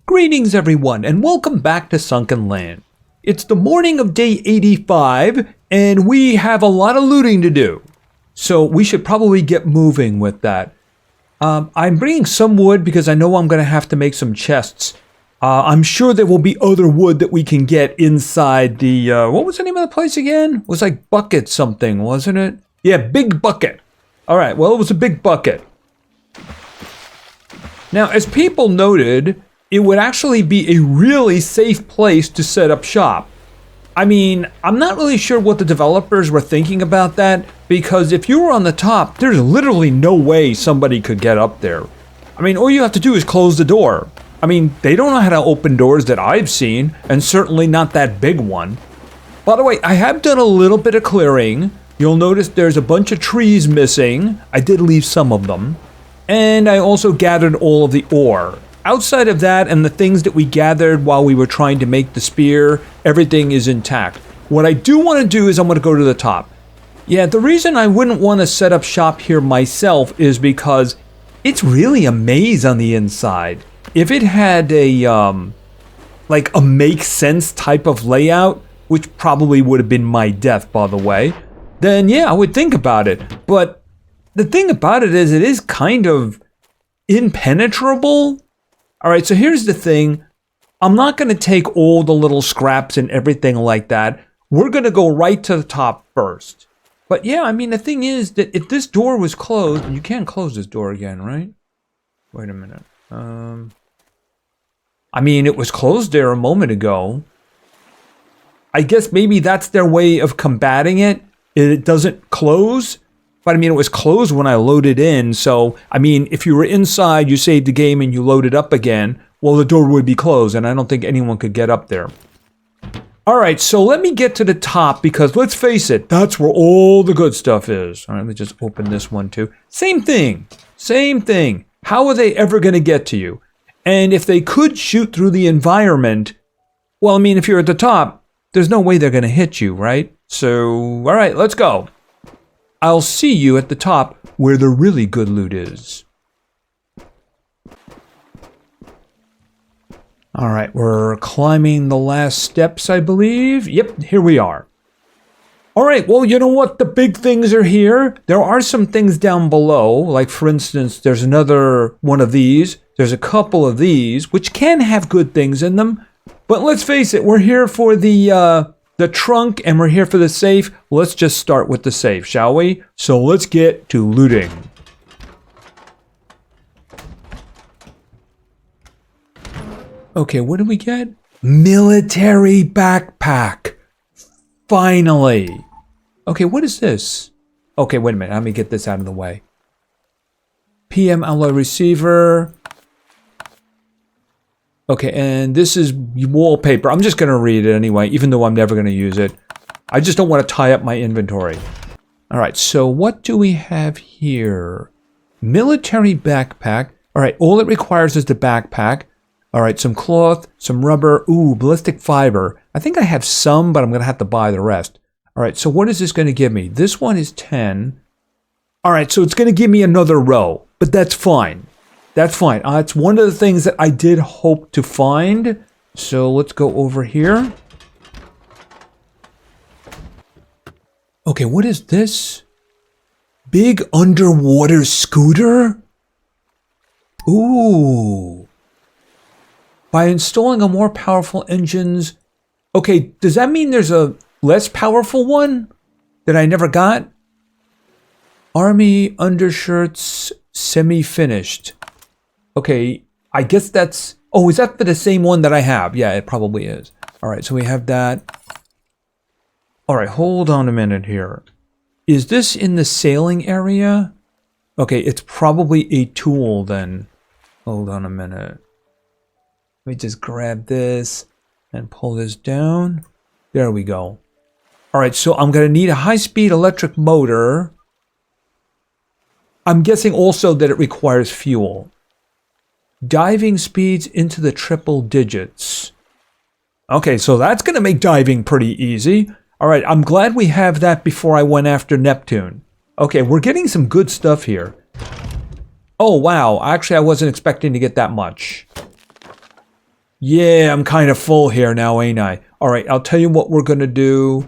Greetings everyone and welcome back to Sunkenland. It's the morning of day 85 and we have a lot of looting to do. So we should probably get moving with that. I'm bringing some wood because I know I'm going to have to make some chests. I'm sure there will be other wood that we can get inside the, what was the name of the place again? It was like Bucket something, wasn't it? Yeah, Big Bucket. All right, well, it was a big bucket. Now, as people noted, it would actually be a really safe place to set up shop. I mean, I'm not really sure what the developers were thinking about that, because if you were on the top, there's literally no way somebody could get up there. I mean, all you have to do is close the door. I mean, they don't know how to open doors that I've seen, and certainly not that big one. By the way, I have done a little bit of clearing. You'll notice there's a bunch of trees missing. I did leave some of them. And I also gathered all of the ore. Outside of that and the things that we gathered while we were trying to make the spear, everything is intact. What I do want to do is I'm going to go to the top. Yeah, the reason I wouldn't want to set up shop here myself is because it's really a maze on the inside. If it had a, like a make sense type of layout, which probably would have been my death, by the way, then yeah, I would think about it. But the thing about it is kind of impenetrable. All right, so here's the thing. I'm not going to take all the little scraps and everything like that. We're going to go right to the top first. But yeah, I mean, the thing is that if this door was closed, and you can't close this door again, right? Wait a minute. I mean, it was closed there a moment ago. I guess maybe that's their way of combating it. It doesn't close. But I mean, it was closed when I loaded in. So, I mean, if you were inside, you saved the game and you load it up again, well, the door would be closed and I don't think anyone could get up there. All right, so let me get to the top because let's face it, that's where all the good stuff is. All right, let me just open this one too. Same thing, same thing. How are they ever going to get to you? And if they could shoot through the environment, well, I mean, if you're at the top, there's no way they're going to hit you, right? So, all right, let's go. I'll see you at the top where the really good loot is. All right, we're climbing the last steps, I believe. Yep, here we are. All right, well, you know what? The big things are here. There are some things down below. Like, for instance, there's another one of these. There's a couple of these, which can have good things in them. But let's face it, we're here for the trunk and we're here for the safe. Let's just start with the safe, shall we? So let's get to looting. Okay, what did we get? Military backpack. Finally. Okay, what is this? Okay, wait a minute. Let me get this out of the way. PM alloy receiver. Okay, and this is wallpaper. I'm just going to read it anyway, even though I'm never going to use it. I just don't want to tie up my inventory. All right, so what do we have here? Military backpack. All right, all it requires is the backpack. All right, some cloth, some rubber. Ooh, ballistic fiber. I think I have some, but I'm going to have to buy the rest. All right, so what is this going to give me? This one is 10. All right, so it's going to give me another row, but that's fine. That's fine. It's one of the things that I did hope to find. So let's go over here. Okay, what is this? Big underwater scooter? Ooh. By installing a more powerful engines. Okay, does that mean there's a less powerful one that I never got? Army undershirts semi-finished. Okay, I guess that's... Oh, is that for the same one that I have? Yeah, it probably is. All right, so we have that. All right, hold on a minute here. Is this in the sailing area? Okay, it's probably a tool then. Hold on a minute. Let me just grab this and pull this down. There we go. All right, so I'm going to need a high-speed electric motor. I'm guessing also that it requires fuel. Diving speeds into the triple digits. Okay, so that's going to make diving pretty easy. All right, I'm glad we have that before I went after Neptune. Okay, we're getting some good stuff here. Oh, wow. Actually, I wasn't expecting to get that much. Yeah, I'm kind of full here now, ain't I? All right, I'll tell you what we're going to do.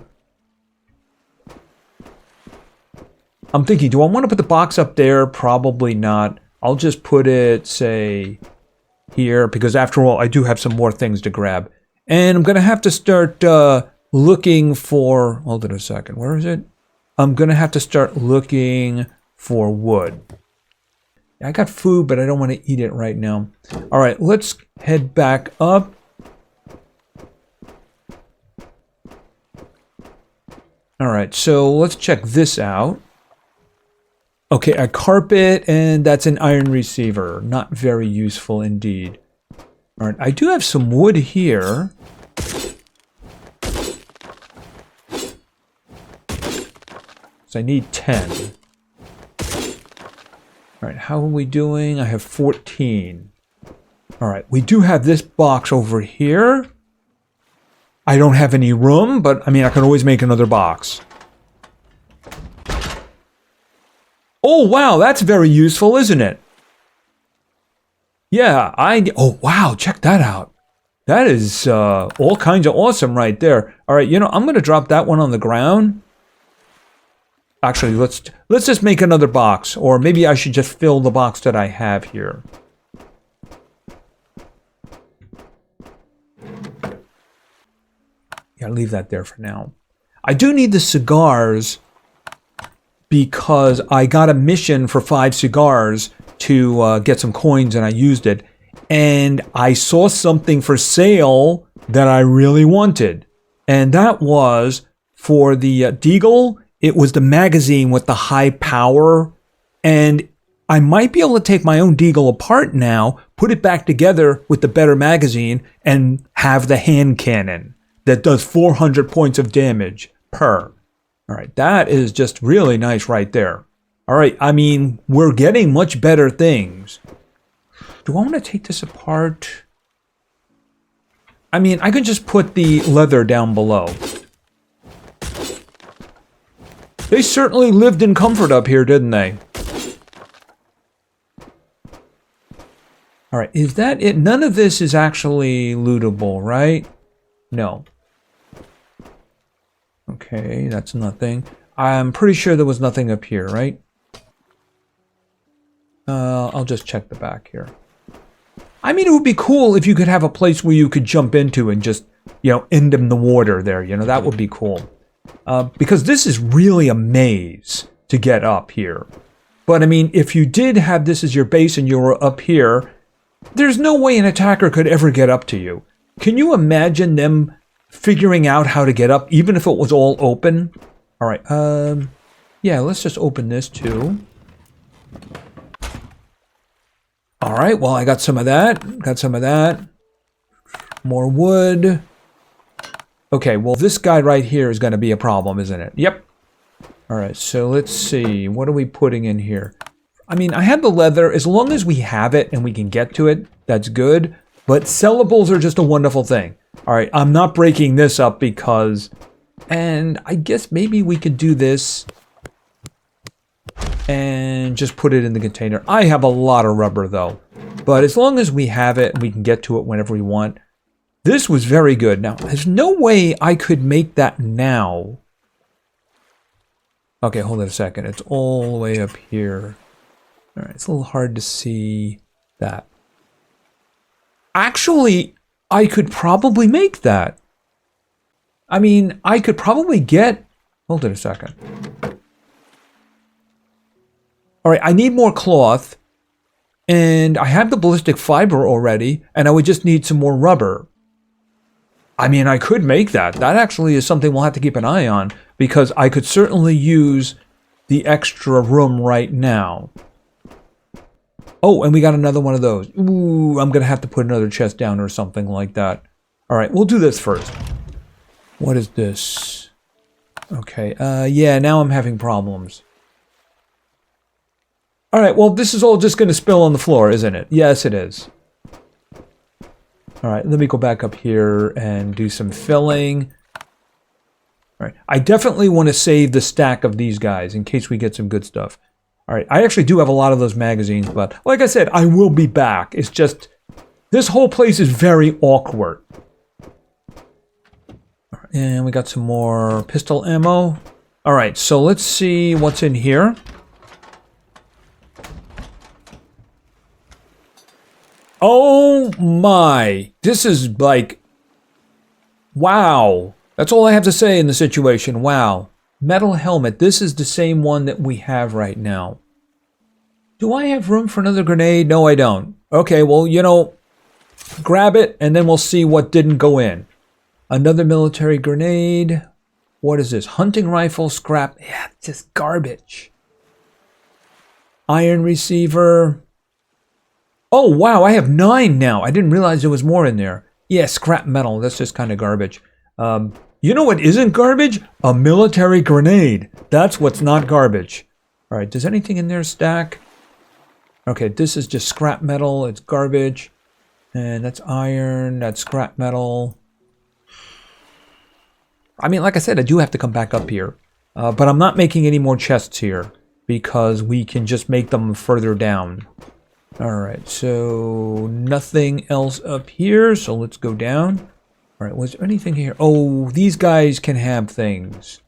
I'm thinking, do I want to put the box up there? Probably not. I'll just put it, say, here, because after all, I do have some more things to grab. And I'm going to have to start looking for... Hold on a second. Where is it? I'm going to have to start looking for wood. I got food, but I don't want to eat it right now. All right, let's head back up. All right, so let's check this out. Okay, a carpet, and that's an iron receiver. Not very useful indeed. All right, I do have some wood here. So I need 10. All right, how are we doing? I have 14. All right, we do have this box over here. I don't have any room, but I mean, I can always make another box. Oh, wow, that's very useful, isn't it? Yeah, oh, wow, check that out. That is all kinds of awesome right there. All right, you know, I'm going to drop that one on the ground. Actually, let's just make another box, or maybe I should just fill the box that I have here. Yeah, leave that there for now. I do need the cigars because I got a mission for 5 cigars to get some coins, and I used it. And I saw something for sale that I really wanted, and that was for the Deagle. It was the magazine with the high power, and I might be able to take my own Deagle apart now, put it back together with the better magazine, and have the hand cannon that does 400 points of damage per. All right, that is just really nice right there. All right, I mean, we're getting much better things. Do I want to take this apart? I mean, I could just put the leather down below. They certainly lived in comfort up here, didn't they? All right, is that it? None of this is actually lootable, right? No. Okay, that's nothing. I'm pretty sure there was nothing up here, right? I'll just check the back here. I mean, it would be cool if you could have a place where you could jump into and just, you know, end in the water there. You know, that would be cool. Because this is really a maze to get up here. But I mean, if you did have this as your base and you were up here, there's no way an attacker could ever get up to you. Can you imagine them figuring out how to get up, even if it was all open? All right, yeah, let's just open this too. All right, well, I got some of that. Got some of that. More wood. Okay, well, this guy right here is going to be a problem, isn't it? Yep. All right, so let's see. What are we putting in here? I mean, I have the leather. As long as we have it and we can get to it, that's good. But sellables are just a wonderful thing. All right, I'm not breaking this up because... And I guess maybe we could do this and just put it in the container. I have a lot of rubber, though. But as long as we have it and we can get to it whenever we want... This was very good. Now, there's no way I could make that now. Okay, hold on a second. It's all the way up here. All right, it's a little hard to see that. Actually, I could probably make that. I mean, I could probably get... Hold on a second. All right, I need more cloth. And I have the ballistic fiber already. And I would just need some more rubber. I mean, I could make that. That actually is something we'll have to keep an eye on, because I could certainly use the extra room right now. Oh, and we got another one of those. Ooh, I'm going to have to put another chest down or something like that. All right, we'll do this first. What is this? Okay, yeah, now I'm having problems. All right, well, this is all just going to spill on the floor, isn't it? Yes, it is. All right, let me go back up here and do some filling. All right, I definitely want to save the stack of these guys in case we get some good stuff. All right, I actually do have a lot of those magazines, but like I said, I will be back. It's just This whole place is very awkward. And we got some more pistol ammo. All right, so let's see what's in here. Oh my, this is like, wow. That's all I have to say in the situation, wow. Metal helmet, this is the same one that we have right now. Do I have room for another grenade? No, I don't. Okay, well, you know, grab it and then we'll see what didn't go in. Another military grenade. What is this? Hunting rifle, scrap. Yeah, it's just garbage. Iron receiver. Oh, wow, I have 9 now. I didn't realize there was more in there. Yeah, scrap metal. That's just kind of garbage. You know what isn't garbage? A military grenade. That's what's not garbage. All right, does anything in there stack? Okay, this is just scrap metal. It's garbage. And that's iron. That's scrap metal. I mean, like I said, I do have to come back up here. But I'm not making any more chests here because we can just make them further down. All right, so nothing else up here. So let's go down. All right, was there anything here? Oh, these guys can have things.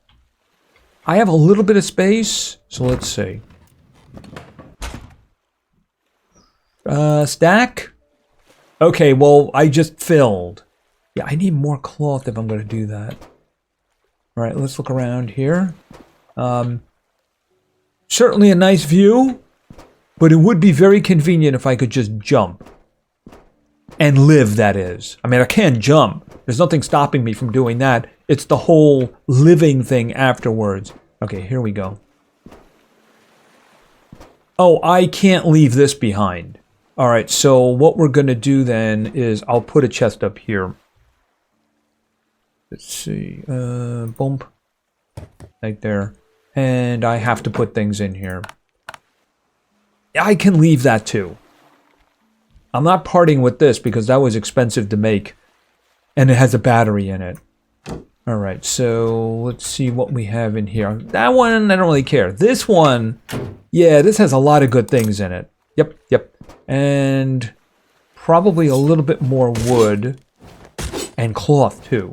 I have a little bit of space. So let's see. Stack? Okay, well, I just filled. Yeah, I need more cloth if I'm going to do that. All right, let's look around here. Certainly a nice view, but it would be very convenient if I could just jump. And live, that is. I mean, I can jump. There's nothing stopping me from doing that. It's the whole living thing afterwards. Okay, here we go. Oh, I can't leave this behind. All right, so what we're going to do then is I'll put a chest up here. Let's see. Bump. Right there. And I have to put things in here. I can leave that too. I'm not parting with this because that was expensive to make. And it has a battery in it. Alright, so let's see what we have in here. That one, I don't really care. This one, yeah, this has a lot of good things in it. Yep. And probably a little bit more wood. And cloth too.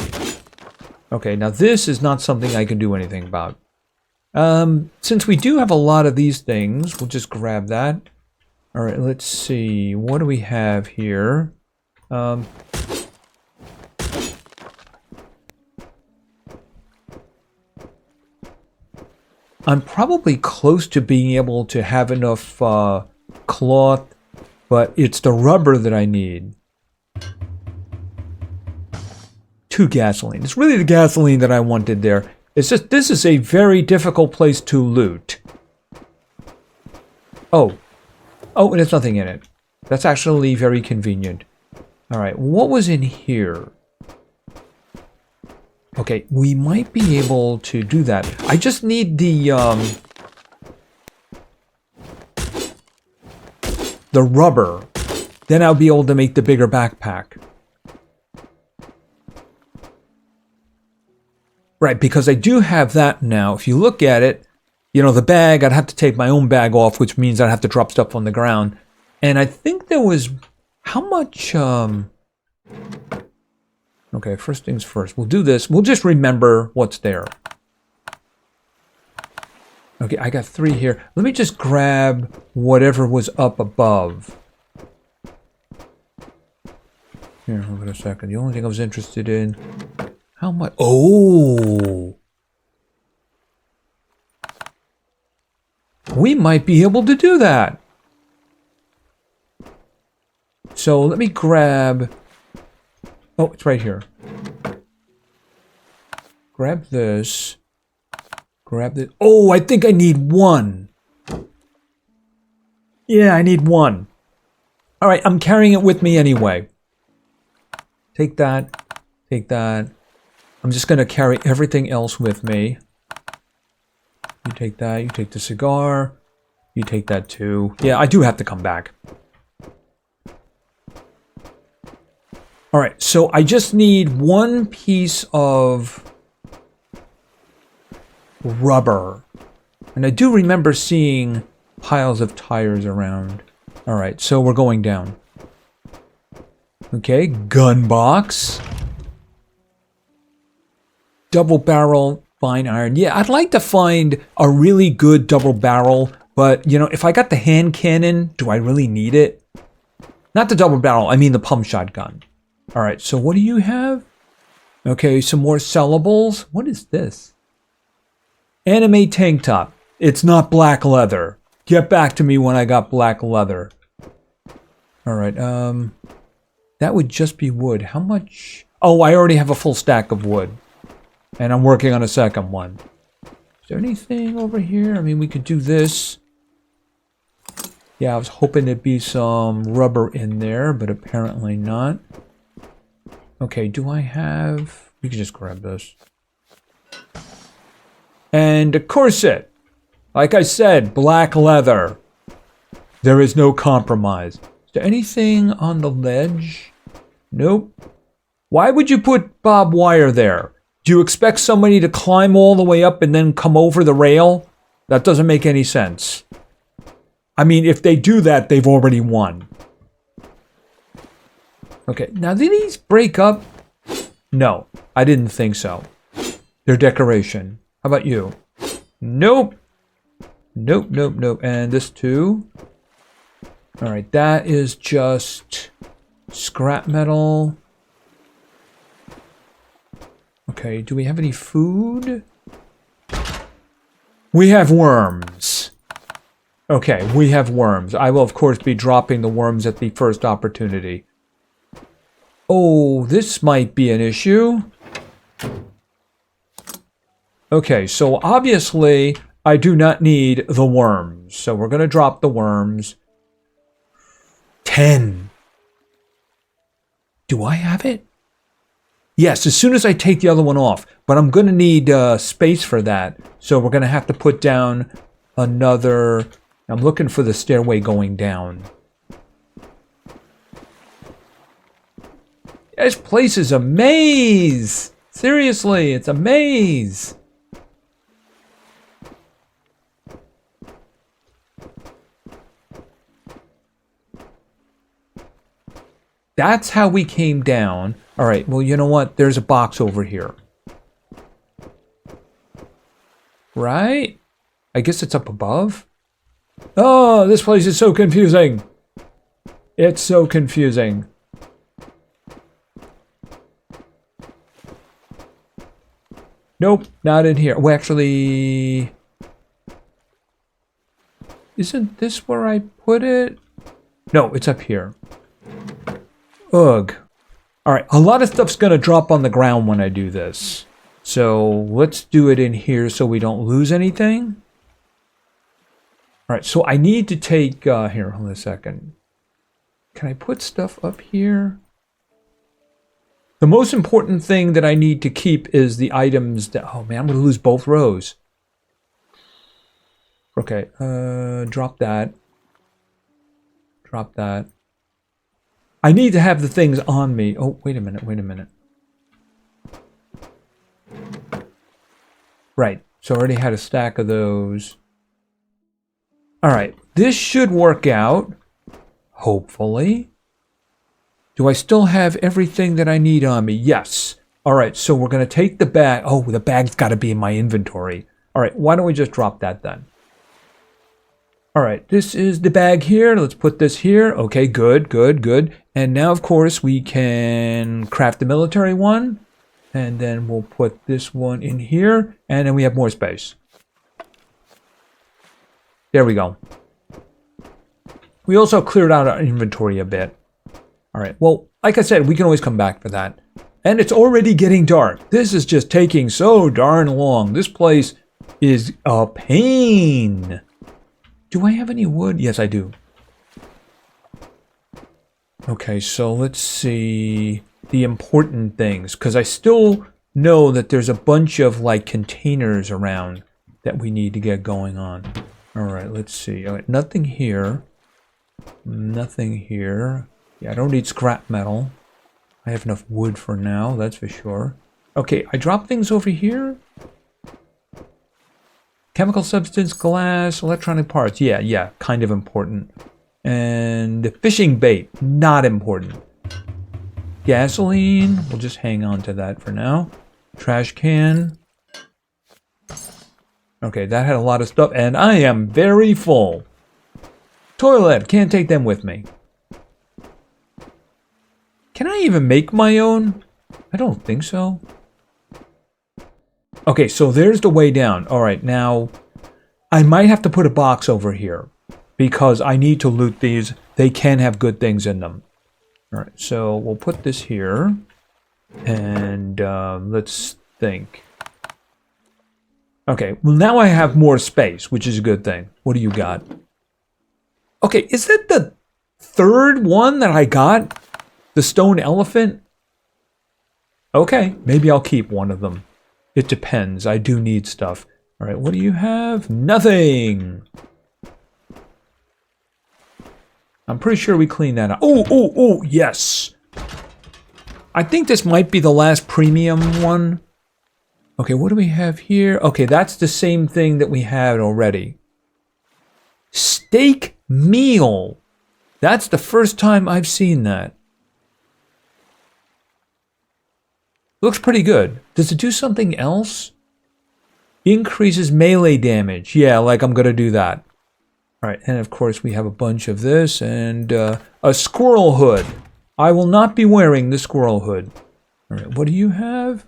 Okay, now this is not something I can do anything about. Since we do have a lot of these things, we'll just grab that. All right, let's see. What do we have here? I'm probably close to being able to have enough cloth, but it's the rubber that I need. 2 gasoline. It's really the gasoline that I wanted there. It's just, this is a very difficult place to loot. Oh, and there's nothing in it. That's actually very convenient. All right, what was in here? Okay, we might be able to do that. I just need the rubber. Then I'll be able to make the bigger backpack. Right, because I do have that now. If you look at it, you know, the bag, I'd have to take my own bag off, which means I'd have to drop stuff on the ground. And I think there was, how much, okay, first things first. We'll do this. We'll just remember what's there. Okay, I got 3 here. Let me just grab whatever was up above. Here, hold on a second. The only thing I was interested in, how much? Oh! We might be able to do that. So let me grab... Oh, it's right here. Grab this. Grab this. Oh, I think I need 1. Yeah, I need 1. All right, I'm carrying it with me anyway. Take that. Take that. I'm just going to carry everything else with me. You take that. You take the cigar. You take that too. Yeah, I do have to come back. All right, so I just need 1 piece of rubber. And I do remember seeing piles of tires around. All right, so we're going down. Okay, gun box. Double barrel fine iron. Yeah, I'd like to find a really good double barrel, but you know, if I got the hand cannon, do I really need it? Not the double barrel, I mean the pump shotgun. All right, so what do you have? Okay, some more sellables. What is this? Anime tank top. It's not black leather. Get back to me when I got black leather. All right, that would just be wood. How much? Oh, I already have a full stack of wood. And I'm working on a second one. Is there anything over here? I mean, we could do this. Yeah, I was hoping there'd be some rubber in there, but apparently not. Okay, do I have... We can just grab this. And a corset. Like I said, black leather. There is no compromise. Is there anything on the ledge? Nope. Why would you put barbed wire there? Do you expect somebody to climb all the way up and then come over the rail? That doesn't make any sense. I mean, if they do that, they've already won. Okay, now did these break up? No, I didn't think so. They're decoration. How about you? Nope. Nope, nope, nope. And this too. All right, that is just scrap metal. Okay, do we have any food? We have worms. Okay, we have worms. I will, of course, be dropping the worms at the first opportunity. Oh, this might be an issue. Okay, so obviously, I do not need the worms. So we're going to drop the worms. 10. Do I have it? Yes, as soon as I take the other one off. But I'm going to need space for that. So we're going to have to put down another... I'm looking for the stairway going down. This place is a maze! Seriously, it's a maze! That's how we came down. All right, well, you know what? There's a box over here. Right? I guess it's up above. Oh, this place is so confusing. It's so confusing. Nope, not in here. Well, actually... Isn't this where I put it? No, it's up here. Ugh. Alright, a lot of stuff's going to drop on the ground when I do this. So let's do it in here so we don't lose anything. Alright, so I need to take... here, hold on a second. Can I put stuff up here? The most important thing that I need to keep is the items that... Oh man, I'm going to lose both rows. Okay, drop that. Drop that. I need to have the things on me. Oh, wait a minute, wait a minute. Right, so I already had a stack of those. Alright, this should work out. Hopefully. Do I still have everything that I need on me? Yes. Alright, so we're going to take the bag. Oh, the bag's got to be in my inventory. Alright, why don't we just drop that then? Alright, this is the bag here. Let's put this here. Okay, good, good, good. And now, of course, we can craft the military one. And then we'll put this one in here. And then we have more space. There we go. We also cleared out our inventory a bit. Alright, well, like I said, we can always come back for that. And it's already getting dark. This is just taking so darn long. This place is a pain. Do I have any wood? Yes, I do. Okay, so let's see the important things. Because I still know that there's a bunch of, like, containers around that we need to get going on. Alright, let's see. All right, nothing here. Nothing here. Yeah, I don't need scrap metal. I have enough wood for now, that's for sure. Okay, I dropped things over here. Chemical substance, glass, electronic parts. Yeah, kind of important. And fishing bait, not important. Gasoline. We'll just hang on to that for now. Trash can. Okay, that had a lot of stuff, and I am very full. Toilet. Can't take them with me. Can I even make my own? I don't think so. Okay, so there's the way down. All right, now I might have to put a box over here because I need to loot these. They can have good things in them. All right, so we'll put this here and let's think. Okay, well now I have more space, which is a good thing. What do you got? Okay, is that the third one that I got? The stone elephant? Okay, maybe I'll keep one of them. It depends. I do need stuff. All right, what do you have? Nothing. I'm pretty sure we cleaned that up. Oh, yes. I think this might be the last premium one. Okay, what do we have here? Okay, that's the same thing that we had already. Steak meal. That's the first time I've seen that. Looks pretty good. Does it do something else? Increases melee damage. Yeah, like I'm going to do that. All right, and of course we have a bunch of this and a squirrel hood. I will not be wearing the squirrel hood. All right, what do you have?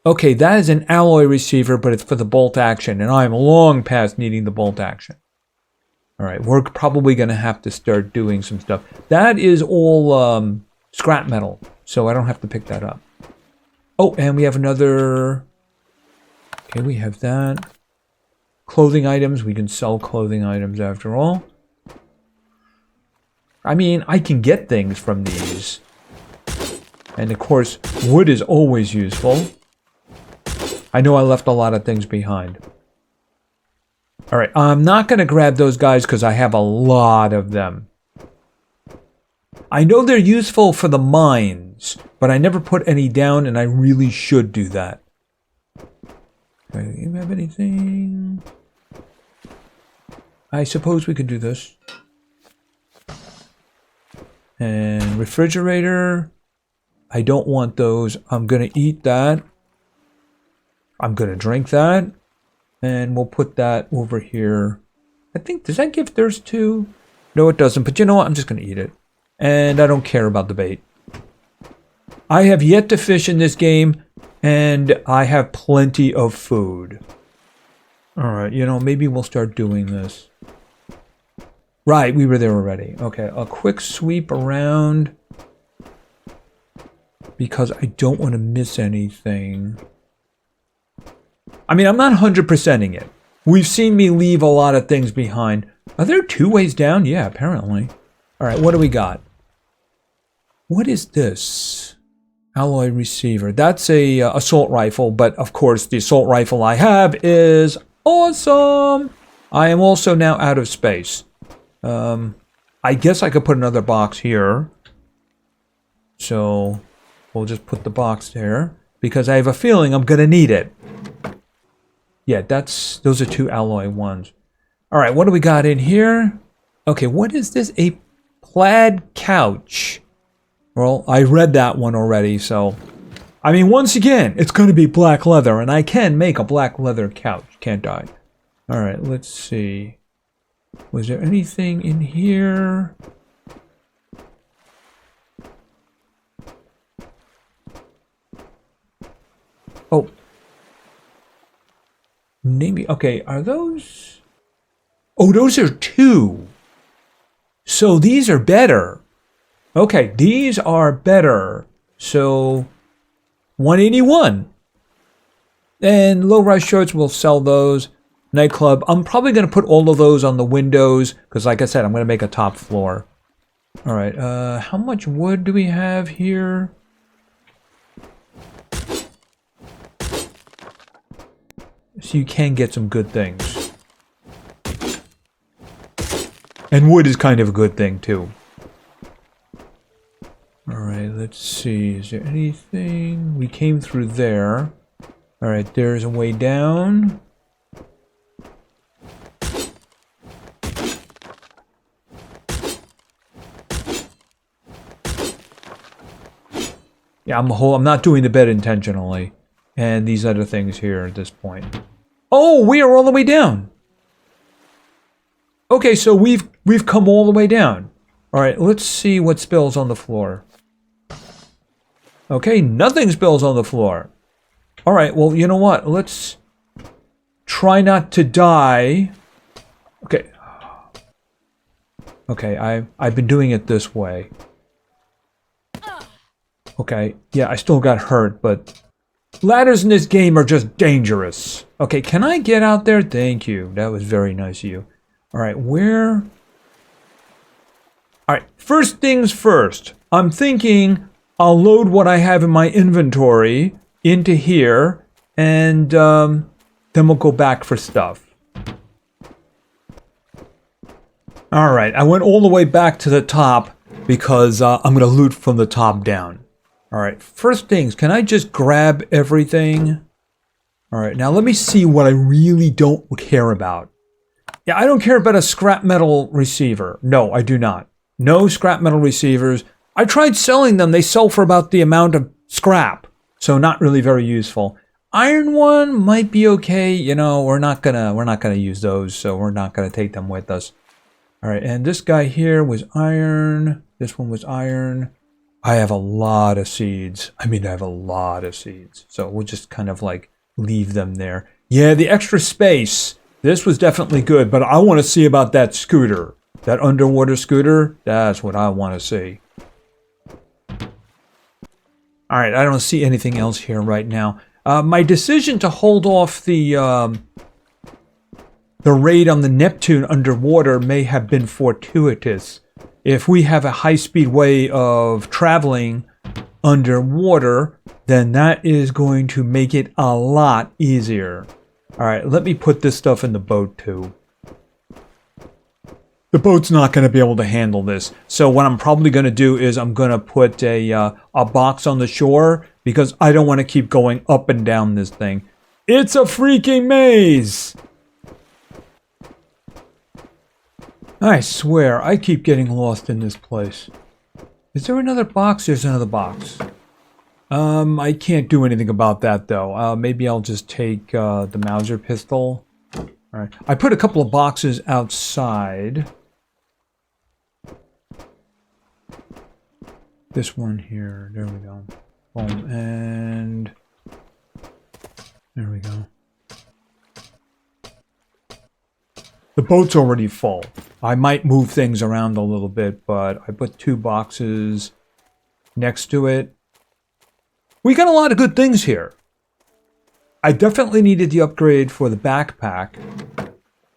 Okay, that is an alloy receiver, but it's for the bolt action, and I'm long past needing the bolt action. All right, we're probably going to have to start doing some stuff. That is all scrap metal, so I don't have to pick that up. Oh, and we have another... Okay, we have that. Clothing items. We can sell clothing items after all. I mean, I can get things from these. And of course, wood is always useful. I know I left a lot of things behind. All right, I'm not going to grab those guys because I have a lot of them. I know they're useful for the mines, but I never put any down, and I really should do that. Okay, do you have anything? I suppose we could do this. And refrigerator. I don't want those. I'm going to eat that. I'm going to drink that. And we'll put that over here. I think, does that give thirst too? No, it doesn't. But you know what? I'm just going to eat it. And I don't care about the bait. I have yet to fish in this game. And I have plenty of food. Alright, you know, maybe we'll start doing this. Right, we were there already. Okay, a quick sweep around. Because I don't want to miss anything. I mean, I'm not 100%ing it. We've seen me leave a lot of things behind. Are there 2 ways down? Yeah, apparently. Alright, what do we got? What is this? Alloy receiver. That's a assault rifle, but of course the assault rifle I have is awesome. I am also now out of space. I guess I could put another box here. So we'll just put the box there because I have a feeling I'm gonna need it. Yeah, those are 2 alloy ones. All right, what do we got in here? Okay, what is this? A plaid couch. Well, I read that one already, so... I mean, once again, it's going to be black leather, and I can make a black leather couch, can't I? Alright, let's see. Was there anything in here? Oh. Maybe, okay, are those... Oh, those are 2. So these are better. Okay, these are better. So, 181. And low-rise shorts, we'll sell those. Nightclub, I'm probably going to put all of those on the windows. Because like I said, I'm going to make a top floor. Alright, how much wood do we have here? So you can get some good things. And wood is kind of a good thing, too. Alright, let's see. Is there anything? We came through there. Alright, there's a way down. Yeah, I'm not doing the bed intentionally. And these other things here at this point. Oh, we are all the way down. Okay, so we've come all the way down. All right, let's see what spills on the floor. Okay, nothing spills on the floor. All right, well, you know what? Let's try not to die. Okay. Okay, I've been doing it this way. Okay, yeah, I still got hurt, but ladders in this game are just dangerous. Okay, can I get out there? Thank you. That was very nice of you. All right, where? All right, first things first. I'm thinking I'll load what I have in my inventory into here, and then we'll go back for stuff. All right, I went all the way back to the top because I'm going to loot from the top down. All right, first things, can I just grab everything? All right, now let me see what I really don't care about. Yeah, I don't care about a scrap metal receiver. No, I do not. No scrap metal receivers. I tried selling them. They sell for about the amount of scrap, so not really very useful. Iron one might be okay. You know, we're not gonna use those, so we're not gonna take them with us. All right, and this guy here was iron. This one was iron. I have a lot of seeds. I mean, I have a lot of seeds. So we'll just kind of like leave them there. Yeah, the extra space. This was definitely good, but I want to see about that scooter. That underwater scooter. That's what I want to see. All right, I don't see anything else here right now. My decision to hold off the raid on the Neptune underwater may have been fortuitous. If we have a high-speed way of traveling underwater, then that is going to make it a lot easier. All right, let me put this stuff in the boat too. The boat's not going to be able to handle this. So what I'm probably going to do is I'm going to put a box on the shore because I don't want to keep going up and down this thing. It's a freaking maze! I swear, I keep getting lost in this place. Is there another box? There's another box. I can't do anything about that, though. Maybe I'll just take the Mauser pistol. Alright. I put a couple of boxes outside. This one here. There we go. Boom. And... there we go. The boat's already full. I might move things around a little bit, but I put 2 boxes next to it. We got a lot of good things here. I definitely needed the upgrade for the backpack.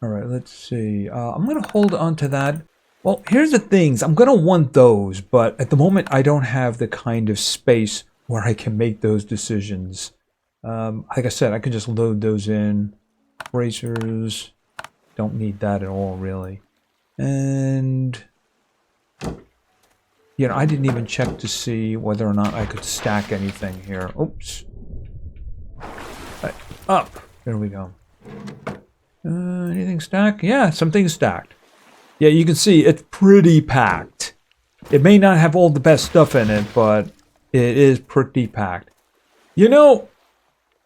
All right, let's see. I'm going to hold on to that. Well, here's the things. I'm going to want those, but at the moment I don't have the kind of space where I can make those decisions. Like I said, I can just load those in. Bracers. Don't need that at all, really. And, you know, I didn't even check to see whether or not I could stack anything here. Oops. Right, up. There we go. Anything stacked? Yeah, something's stacked. Yeah, you can see it's pretty packed. It may not have all the best stuff in it, but it is pretty packed. You know,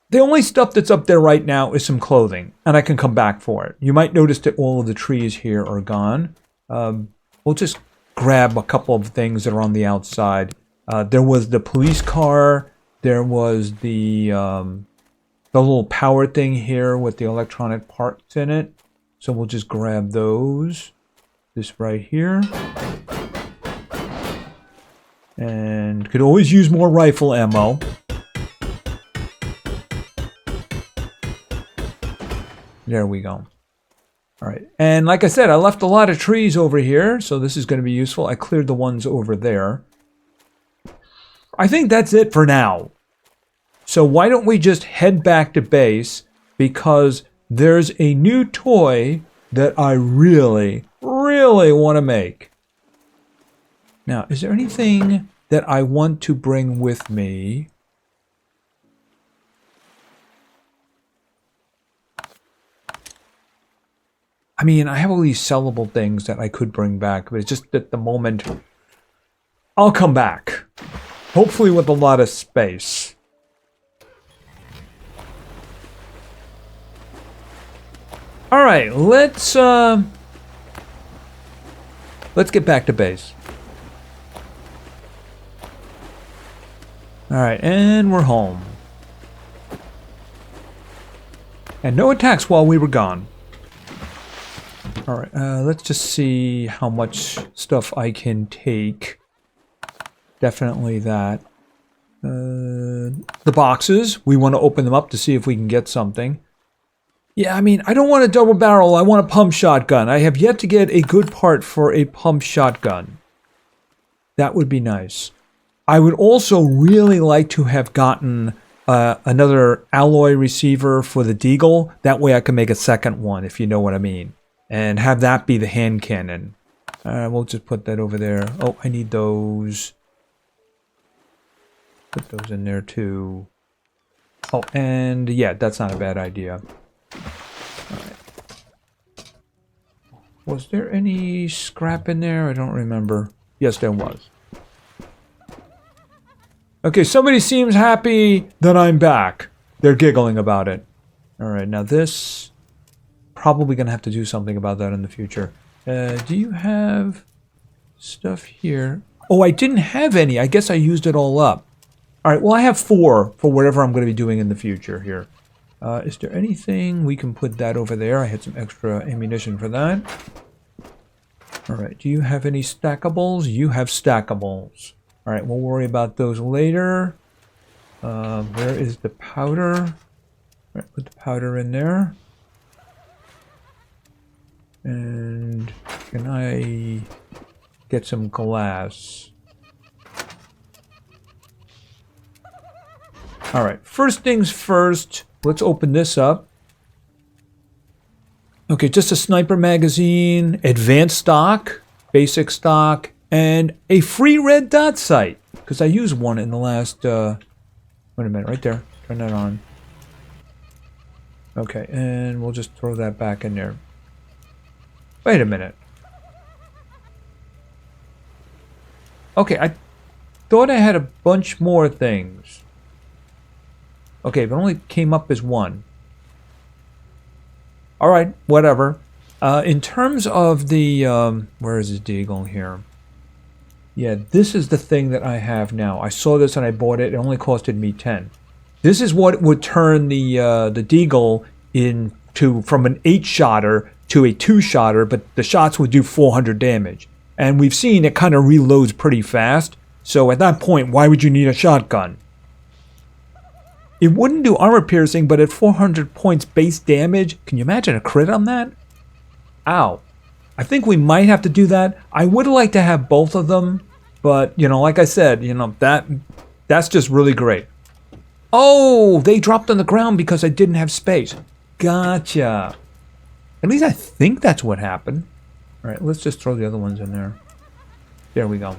the only stuff that's up there right now is some clothing, and I can come back for it. You might notice that all of the trees here are gone. We'll just grab a couple of things that are on the outside. There was the police car. There was the little power thing here with the electronic parts in it. So we'll just grab those. This right here. And could always use more rifle ammo. There we go. All right. And like I said, I left a lot of trees over here, so this is going to be useful. I cleared the ones over there. I think that's it for now. So why don't we just head back to base, because there's a new toy that I really want to make. Now, is there anything that I want to bring with me? I mean, I have all these sellable things that I could bring back, but it's just at the moment, I'll come back. Hopefully with a lot of space. All right, let's get back to base. All right, and we're home. And no attacks while we were gone. All right, let's just see how much stuff I can take. Definitely that. The boxes, we want to open them up to see if we can get something. Yeah, I mean, I don't want a double barrel, I want a pump shotgun. I have yet to get a good part for a pump shotgun. That would be nice. I would also really like to have gotten another alloy receiver for the Deagle. That way I can make a second one, if you know what I mean. And have that be the hand cannon. We'll just put that over there. Oh, I need those. Put those in there too. Oh, and yeah, that's not a bad idea. Alright. Was there any scrap in there? I don't remember. Yes, there was. Okay, somebody seems happy that I'm back. They're giggling about it. Alright, now this... Probably gonna have to do something about that in the future. Do you have stuff here? Oh, I didn't have any. I guess I used it all up. Alright, well I have 4 for whatever I'm going to be doing in the future here. Is there anything? We can put that over there. I had some extra ammunition for that. Alright, do you have any stackables? You have stackables. Alright, we'll worry about those later. Where is the powder? Alright, put the powder in there. And can I get some glass? Alright, first things first, let's open this up. Okay, just a sniper magazine, advanced stock, basic stock, and a free red dot sight. Because I used one in the last, wait a minute, right there. Turn that on. Okay, and we'll just throw that back in there. Wait a minute. Okay, I thought I had a bunch more things. Okay, but it only came up as 1. Alright, whatever. In terms of the... where is this Deagle here? Yeah, this is the thing that I have now. I saw this and I bought it. It only costed me 10. This is what would turn the Deagle into from an 8-shotter to a 2-shotter, but the shots would do 400 damage. And we've seen it kind of reloads pretty fast. So at that point, why would you need a shotgun? It wouldn't do armor piercing, but at 400 points base damage, can you imagine a crit on that? Ow. I think we might have to do that. I would like to have both of them, but, you know, like I said, you know, that's just really great. Oh, they dropped on the ground because I didn't have space. Gotcha. At least I think that's what happened. All right, let's just throw the other ones in there. There we go.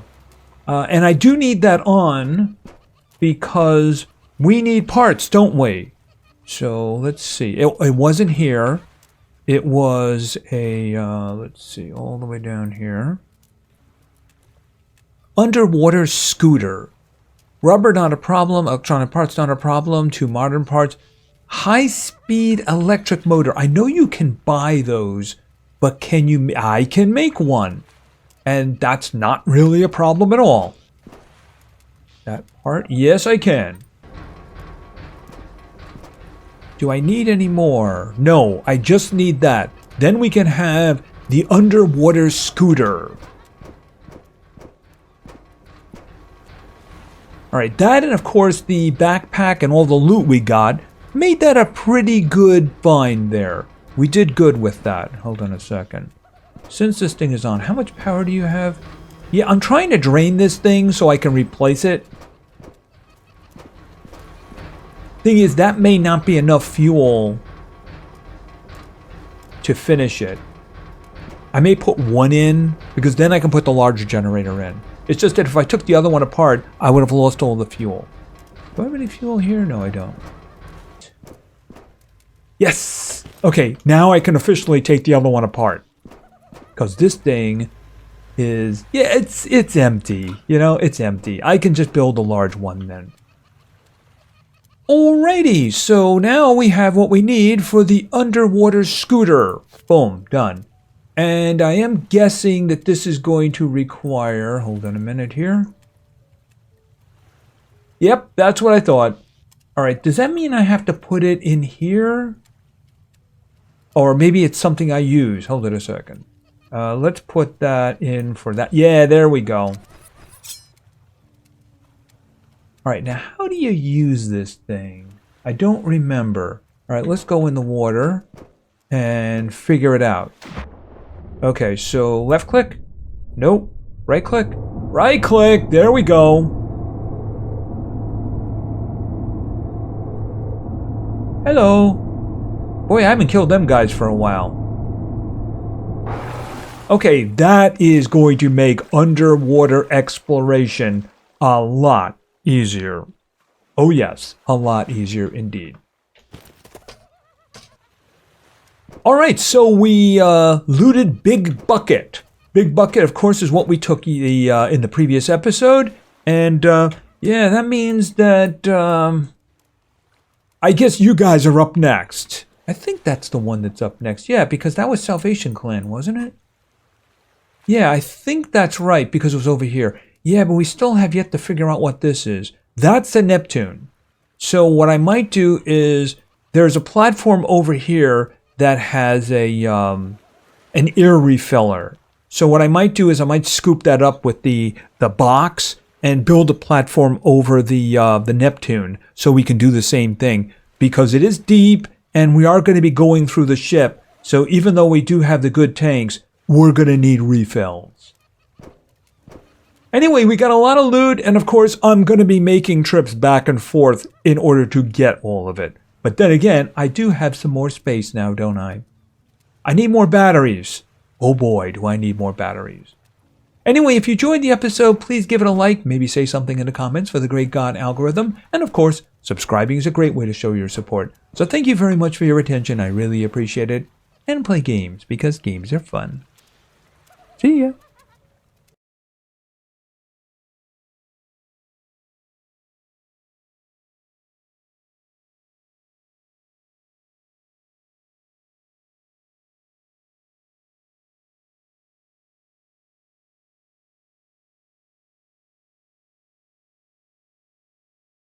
And I do need that on because we need parts, don't we? So let's see. It wasn't here. It was a, let's see, all the way down here. Underwater scooter. Rubber, not a problem. Electronic parts, not a problem. 2 modern parts. High-speed electric motor. I know you can buy those, but can you... I can make one. And that's not really a problem at all. That part? Yes, I can. Do I need any more? No, I just need that. Then we can have the underwater scooter. Alright, that and of course the backpack and all the loot we got made that a pretty good find there. We did good with that. Hold on a second. Since this thing is on, how much power do you have? Yeah, I'm trying to drain this thing so I can replace it. Thing is, that may not be enough fuel to finish it. I may put 1 in, because then I can put the larger generator in. It's just that if I took the other one apart, I would have lost all the fuel. Do I have any fuel here? No, I don't. Yes! Okay, now I can officially take the other one apart. Because this thing is, yeah, it's empty. You know, it's empty. I can just build a large one then. Alrighty, so now we have what we need for the underwater scooter. Boom, done. And I am guessing that this is going to require, hold on a minute here. Yep, that's what I thought. Alright, does that mean I have to put it in here? Or maybe it's something I use. Hold on a second. Let's put that in for that. Yeah, there we go. Alright, now how do you use this thing? I don't remember. Alright, let's go in the water and figure it out. Okay, so left click? Nope. Right click? Right click! There we go. Hello. Boy, I haven't killed them guys for a while. Okay, that is going to make underwater exploration a lot easier. Oh yes, a lot easier indeed. Alright, so we looted Big Bucket. Big Bucket, of course, is what we took in the previous episode. And yeah, that means that I guess you guys are up next. I think that's the one that's up next. Yeah, because that was Salvation Clan, wasn't it? Yeah, I think that's right, because it was over here. Yeah, but we still have yet to figure out what this is. That's a Neptune. So what I might do is, there's a platform over here that has a an air refiller. So what I might do is I might scoop that up with the box and build a platform over the Neptune so we can do the same thing, because it is deep and we are going to be going through the ship. So even though we do have the good tanks, we're going to need refills. Anyway, we got a lot of loot, and of course I'm going to be making trips back and forth in order to get all of it. But then again, I do have some more space now, don't I? I need more batteries. Oh boy, do I need more batteries. Anyway, if you enjoyed the episode, please give it a like, maybe say something in the comments for the Great God algorithm, and of course, subscribing is a great way to show your support. So thank you very much for your attention, I really appreciate it, and play games, because games are fun. See ya!